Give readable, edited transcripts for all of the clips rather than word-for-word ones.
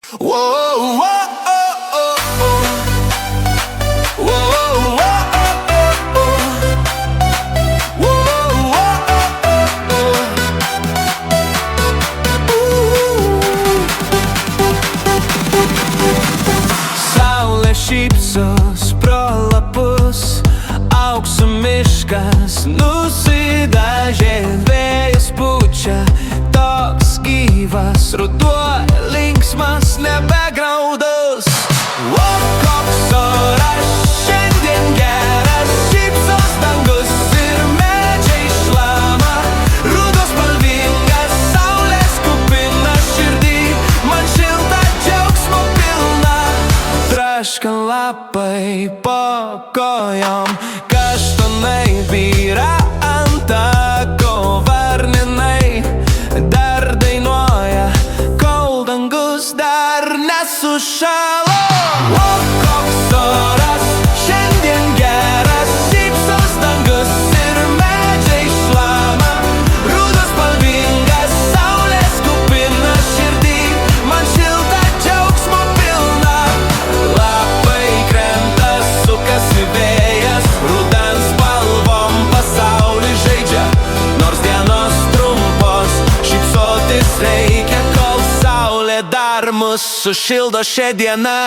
Whoa, whoa, oh, oh, oh. Whoa, whoa, oh, oh, oh. Whoa, whoa, oh, oh. Saulė šypsos pro lapus, aukso miškas nusidažė, vėjas pučia, toks gyvas ruduo, linksmas, nebegraudus. O koks oras šiandien geras, šypsos dangus ir medžiai šlama, rudos spalvingas, saulės kupina širdį, man šilta džiaugsmo pilna. Traška lapai po kojom, kaštonai byra ant tako, varninai dar dainuoja, kol dangus dar nesušalo. O koks oras šiandien geras, šypsos dangus ir medžiai šlama, rudos spalvingas, saulės kupina širdį, man šilta džiaugsmo pilna. Lapai krenta, sukasi vėjas, rudens spalvom pasaulį žaidžia, nors dienos trumpos, šypsotis reikia, kol saulė dar mus sušildo šią dieną.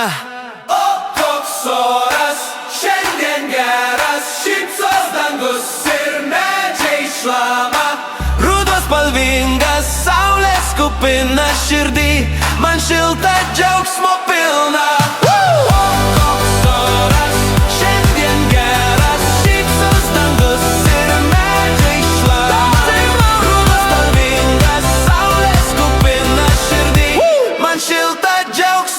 O koks oras šiandien geras, šypsos dangus ir medžiai šlama, rudos spalvingas, saulės kupina širdį, man šilta džiaugsmo pilna. O koks oras šiandien geras, šypsos dangus ir medžiai šlama, rudos spalvingas, saulės kupina širdį, man šilta džiaugsmo pilna.